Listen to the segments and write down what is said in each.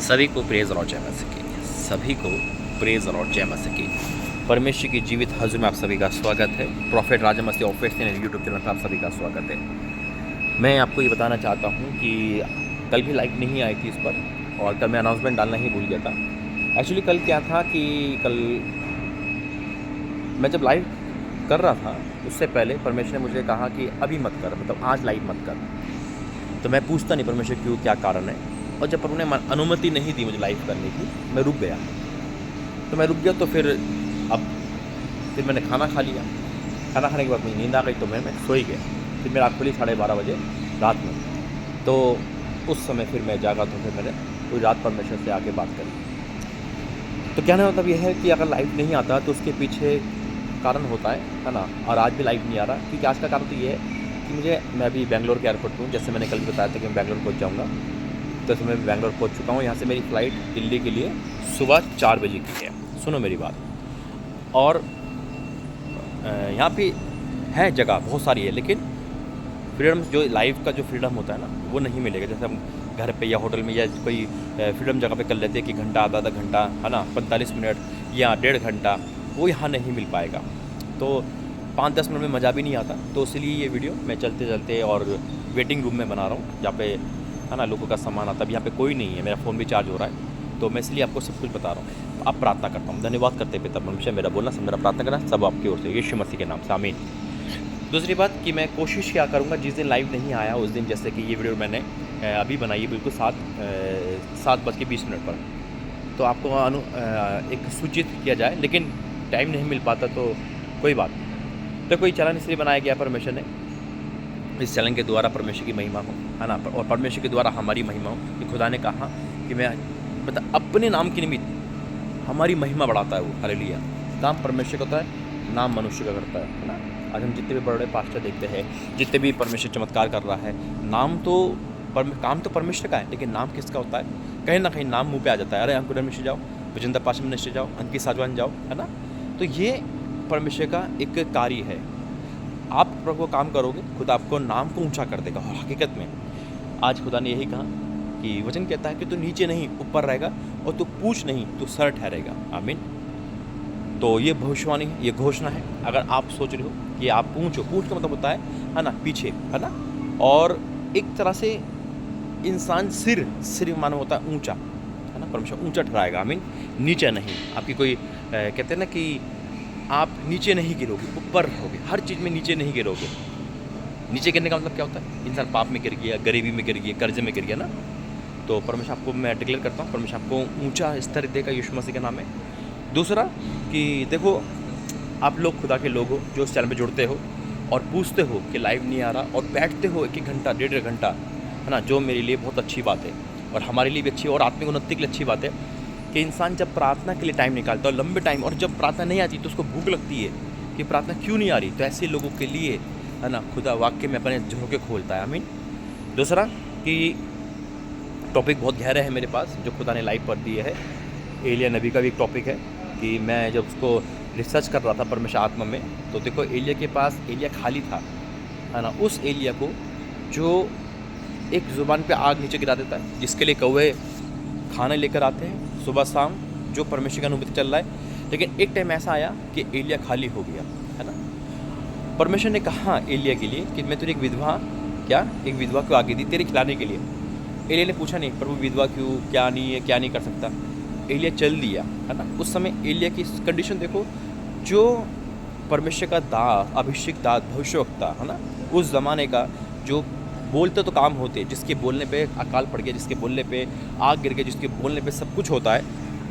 सभी को प्रेज और जय मसीह की। सभी को प्रेज और जय मसीह की। परमेश्वर की जीवित हजूर में आप सभी का स्वागत है। प्रॉफेट राजा मसीह ऑफिशियल यूट्यूब चैनल पर आप सभी का स्वागत है। मैं आपको ये बताना चाहता हूँ कि कल भी लाइव नहीं आई थी इस पर, और कल मैं अनाउंसमेंट डालना ही भूल गया था। एक्चुअली कल क्या था कि कल मैं जब लाइव कर रहा था उससे पहले परमेश्वर ने मुझे कहा कि अभी मत कर, मतलब आज लाइव मत कर। तो मैं पूछता नहीं परमेश्वर क्यों, क्या कारण है। और जब उन्होंने अनुमति नहीं दी मुझे लाइव करने की, मैं रुक गया। तो फिर मैंने खाना खा लिया। खाना खाने के बाद मुझे नींद आ गई, तो मैं सो ही गया। फिर मेरा आँख खुली 12:30 बजे रात में। तो उस समय फिर मैं जागा, तो फिर मैंने पूरी रात परमेश्वर से आके बात करी। तो कहने का मतलब यह है कि अगर लाइव नहीं आता तो उसके पीछे कारण होता है ना। और आज भी लाइव नहीं आ रहा, क्योंकि आज का कारण तो ये है कि मैं अभी बेंगलोर के एयरपोर्ट पर हूँ। जैसे मैंने कल बताया था कि मैं बेंगलोर पहुँच जाऊँगा, तो इस समय मैं बेंगलोर पहुँच चुका हूँ। यहाँ से मेरी फ़्लाइट दिल्ली के लिए सुबह 4 बजे की है। सुनो मेरी बात। और यहाँ पे है जगह बहुत सारी है, लेकिन फ्रीडम, जो लाइव का जो फ्रीडम होता है ना, वो नहीं मिलेगा। जैसे हम घर पे या होटल में या कोई फ्रीडम जगह पे कर लेते हैं कि घंटा आधा घंटा है ना, 45 मिनट या 1.5 घंटा, वो यहाँ नहीं मिल पाएगा। तो 5-10 मिनट में मज़ा भी नहीं आता। तो इसलिए ये वीडियो मैं चलते चलते और वेटिंग रूम में बना रहा हूँ, जहाँ पे है ना लोगों का सामान आता है। यहाँ पे कोई नहीं है, मेरा फ़ोन भी चार्ज हो रहा है, तो मैं इसलिए आपको सब कुछ बता रहा हूँ। तो अब प्रार्थना करता हूँ। धन्यवाद करते पिता परमेश्वर, मेरा बोलना सब मेरा प्रार्थना करना सब आपकी ओर से, यीशु मसीह के नाम से, आमीन। दूसरी बात कि मैं कोशिश क्या करूँगा, जिस दिन लाइव नहीं आया उस दिन, जैसे कि ये वीडियो मैंने अभी बनाई है बिल्कुल 7:20 पर, तो आपको एक सूचित किया जाए, लेकिन टाइम नहीं मिल पाता तो कोई बात नहीं। तो कोई चैनल इसलिए बनाया गया परमेश्वर ने, इस चैनल के द्वारा परमेश्वर की महिमा हो, है ना, और परमेश्वर के द्वारा हमारी महिमा हो। कि खुदा ने कहा कि मैं अपने नाम के निमित्त हमारी महिमा बढ़ाता है वो। हालेलुया। काम परमेश्वर का होता है, नाम मनुष्य का करता है ना। आज हम जितने भी बड़े पास्टर देखते हैं, जितने भी परमेश्वर चमत्कार कर रहा है, काम तो परमेश्वर का है, लेकिन नाम किसका होता है? कहीं ना कहीं नाम मुँह पे आ जाता है। अरे अंकुर मिश्र जाओ, विजेंद्र पाशा मिश्र जाओ, अंकित साजवान जाओ, है ना। तो ये परमेश्वर का एक कार्य है। आप प्रभु काम करोगे, खुदा आपको नाम को ऊंचा कर देगा। और हकीकत में आज खुदा ने यही कहा कि वचन कहता है कि तू नीचे नहीं ऊपर रहेगा, और तू पूछ नहीं तू सर ठहरेगा। आमीन। तो ये भविष्यवाणी है, ये घोषणा है। अगर आप सोच रहे हो कि आप पूछ का मतलब होता है ना, पीछे, है ना। और एक तरह से इंसान सिर मानो होता है ऊंचा, है ना। परमेश्वर ऊंचा ठहराएगा। आमीन। नीचे नहीं। आपकी कोई कहते हैं ना कि आप नीचे नहीं गिरोगे, ऊपर रहोगे। हर चीज़ में नीचे नहीं गिरोगे। नीचे गिरने का मतलब क्या होता है? इंसान पाप में गिर गया, गरीबी में गिर गया, कर्जे में गिर गया ना। तो परमेश्वर आपको, मैं डिक्लेयर करता हूँ, परमेश्वर आपको ऊंचा स्तर देगा यीशु मसीह के नाम में। दूसरा कि देखो, आप लोग खुदा के लोग हो जो इस चैनल पे जुड़ते हो और पूछते हो कि लाइव नहीं आ रहा, और बैठते हो 1-1 घंटा 1.5 घंटा, है ना, जो मेरे लिए बहुत अच्छी बात है, और हमारे लिए भी अच्छी और आत्मिक उन्नति के लिए अच्छी बात है कि इंसान जब प्रार्थना के लिए टाइम निकालता है लंबे टाइम, और जब प्रार्थना नहीं आती तो उसको भूख लगती है कि प्रार्थना क्यों नहीं आ रही। तो ऐसे लोगों के लिए, है ना, खुदा वाक्य में अपने झरोके खोलता है। आमीन। दूसरा कि टॉपिक बहुत गहरा है मेरे पास, जो खुदा ने लाइव पर दिए है। एलिया नबी का भी एक टॉपिक है कि मैं जब उसको रिसर्च कर रहा था परमेश्वर आत्मा में, तो देखो एलिया के पास, एलिया खाली था, है ना। उस एलिया को जो एक ज़ुबान पे आग नीचे गिरा देता है, जिसके लिए कौवे खाने लेकर आते हैं सुबह शाम, जो परमेश्वर का अनुमति चल रहा है। लेकिन एक टाइम ऐसा आया कि एलिया खाली हो गया, है ना। परमेश्वर ने कहा एलिया के लिए कि मैं तुझे एक विधवा को आगे दी तेरे खिलाने के लिए। एलिया ने पूछा नहीं, प्रभु विधवा क्यों, क्या नहीं कर सकता। एलिया चल दिया, है ना। उस समय एलिया की कंडीशन देखो, जो परमेश्वर का दास, अभिषेक दास, भविष्यवक्ता, है ना, उस ज़माने का, जो बोलते तो काम होते, जिसके बोलने पे अकाल पड़ गया, जिसके बोलने पे आग गिर गया, जिसके बोलने पे सब कुछ होता है,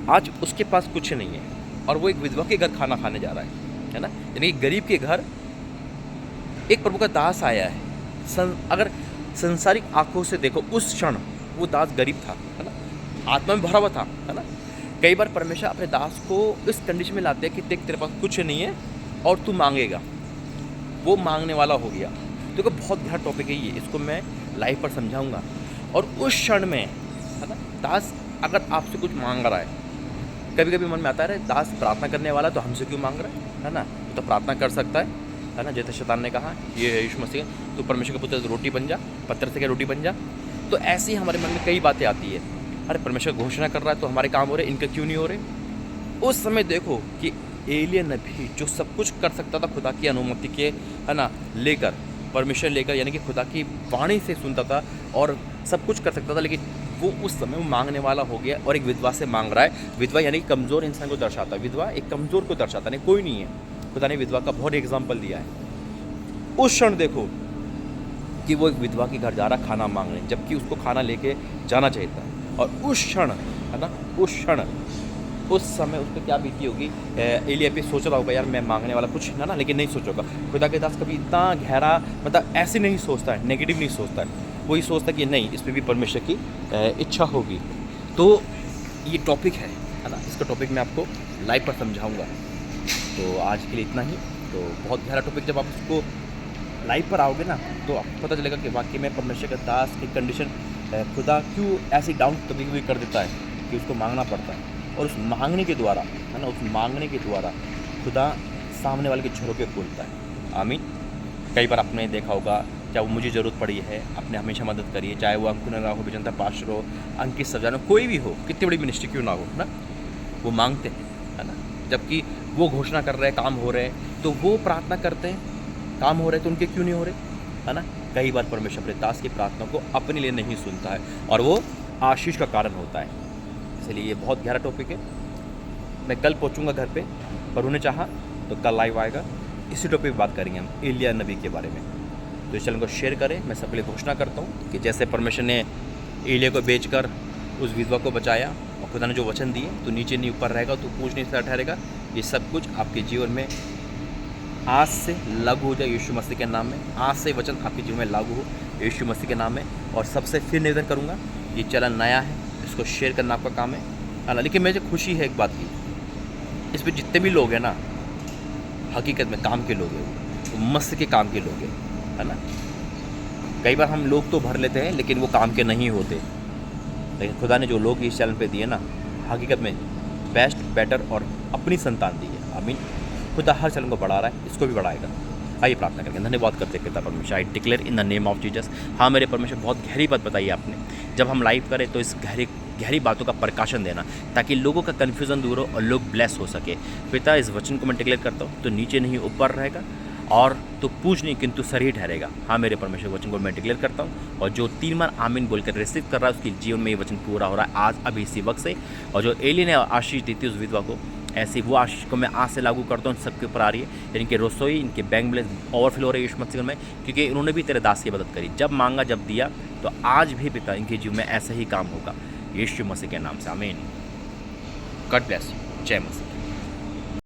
आज उसके पास कुछ नहीं है, और वो एक विधवा के घर खाना खाने जा रहा है ना। यानी गरीब के घर एक प्रभु का दास आया है। अगर संसारिक आंखों से देखो, उस क्षण वो दास गरीब था, है ना, आत्मा में भरा हुआ था, है ना। कई बार परमेश्वर अपने दास को इस कंडीशन में लाते हैं कि देख तेरे पास कुछ नहीं है और तू मांगेगा, वो मांगने वाला हो गया। देखो बहुत गहरा टॉपिक है ये, इसको मैं लाइव पर समझाऊंगा। और उस क्षण में, है ना, दास अगर आपसे कुछ मांग रहा है, कभी कभी मन में आता है दास प्रार्थना करने वाला तो हमसे क्यों मांग रहा है ना। तो प्रार्थना कर सकता है ना। जैसे शैतान ने कहा, ये यीशु मसीह तो परमेश्वर का पुत्र रोटी बन जा, पत्थर से क्या रोटी बन जा। तो ऐसे ही हमारे मन में कई बातें आती है अरे परमेश्वर घोषणा कर रहा है तो हमारे काम हो रहे, इनके क्यों नहीं हो रहे? उस समय देखो कि एलिया नबी जो सब कुछ कर सकता था खुदा की अनुमति के, है ना, लेकर, परमिशन लेकर, यानी कि खुदा की वाणी से सुनता था और सब कुछ कर सकता था, लेकिन वो उस समय वो मांगने वाला हो गया और एक विधवा से मांग रहा है। विधवा यानी कि कमज़ोर इंसान को दर्शाता है, विधवा एक कमज़ोर को दर्शाता नहीं, कोई नहीं है। खुदा ने विधवा का बहुत एग्जाम्पल दिया है। उस क्षण देखो कि वो एक विधवा के घर जा रहा खाना मांगने, जबकि उसको खाना लेके जाना चाहिए था। और उस क्षण, है ना, उस क्षण, उस समय उस पर क्या बीती होगी? एलिया भी सोच रहा होगा यार मैं मांगने वाला कुछ ना, लेकिन नहीं सोचोगा। खुदा के दास कभी इतना गहरा, मतलब ऐसे नहीं सोचता है, नेगेटिव नहीं सोचता है, वही सोचता है कि नहीं, इसमें भी परमेश्वर की इच्छा होगी। तो ये टॉपिक है ना, इसका टॉपिक मैं आपको लाइव पर समझाऊंगा। तो आज के लिए इतना ही। तो बहुत गहरा टॉपिक, जब आप उसको लाइव पर आओगे ना तो आपको पता चलेगा कि वाकई में परमेश्वर के दास की कंडीशन, खुदा क्यों ऐसी डाउन कभी कभी कर देता है कि उसको मांगना पड़ता है। और उस मांगने के द्वारा, है ना, उस मांगने के द्वारा खुदा सामने वाले के झरोके खोलता है। आमीन। कई बार आपने देखा होगा, चाहे वो मुझे ज़रूरत पड़ी है, आपने हमेशा मदद करी है, चाहे वो अंकुर हो, विजंता पास्टर हो, अंकित सजाना, कोई भी हो, कितनी बड़ी मिनिस्ट्री क्यों ना हो, ना, वो मांगते हैं, है ना। जबकि वो घोषणा कर रहे हैं, काम हो रहे हैं, तो वो प्रार्थना करते हैं, काम हो रहे हैं, तो उनके क्यों नहीं हो रहे, है ना। कई बार परमेश्वर अपने दास की प्रार्थना को अपने लिए नहीं सुनता है और वो आशीष का कारण होता है। इसलिए ये बहुत गहरा टॉपिक है। मैं कल पहुंचूंगा घर पे, पर उन्हें चाहा तो कल लाइव आएगा, इसी टॉपिक पर बात करेंगे हम, एलिया नबी के बारे में। तो इस चैनल को शेयर करें। मैं सबके लिए घोषणा करता हूँ कि जैसे परमेश्वर ने एलिया को बेचकर उस विधवा को बचाया और खुदा ने जो वचन दिए, तो नीचे नहीं ऊपर रहेगा, तो पूछ नहीं ठहरेगा, ये सब कुछ आपके जीवन में आज से लागू हो जाए यीशु मसीह के नाम में। आज से वचन आपके जीवन में लागू हो यीशु मसीह के नाम में। और सबसे फिर निवेदन करूँगा, ये चैनल नया है, इसको शेयर करना आपका काम है ना। लेकिन मुझे खुशी है एक बात की, इस पर जितने भी लोग हैं ना, हकीकत में काम के लोग हैं, वो मसीह के काम के लोग हैं, है ना। कई बार हम लोग तो भर लेते हैं लेकिन वो काम के नहीं होते। लेकिन खुदा ने जो लोग इस चैनल पे दिए ना, हकीकत में बेस्ट, बेटर और अपनी संतान दी है। आमीन। खुदा हर चैनल को बढ़ा रहा है, इसको भी बढ़ाएगा। आइए प्रार्थना करेंगे। धन्यवाद करते पिता परमेश्वर, I declare in the name of Jesus. हाँ मेरे परमेश्वर, बहुत गहरी बात बताई आपने। जब हम लाइव करें तो इस गहरी बातों का प्रकाशन देना, ताकि लोगों का कन्फ्यूज़न दूर हो और लोग ब्लेस हो सके। पिता, इस वचन को मैं डिक्लेयर करता हूँ, तो नीचे नहीं ऊपर रहेगा, और तो पूछ नहीं किंतु सर ही ठहरेगा। हाँ मेरे परमेश्वर, वचन को मैं डिक्लेयर करता हूँ, और जो 3 बार आमीन बोलकर रिसीव कर रहा है उसके जीवन में ये वचन पूरा हो रहा है आज, अभी इसी वक्त से। और जो एलिया ने आशीष दी थी उस विधवा को, ऐसी वो आशीष को मैं आज से लागू करता हूँ, सबके ऊपर आ रही है। इनके रसोई, इनके बैंक बैलेंस ओवरफ्लो हो रहे हैं यीशु मसीह में, क्योंकि इन्होंने भी तेरे दास की मदद करी। जब मांगा, जब दिया, तो आज भी पिता इनके जीवन में ऐसा ही काम होगा यीशु मसीह के नाम से। आमीन। God bless you. जय मसीह।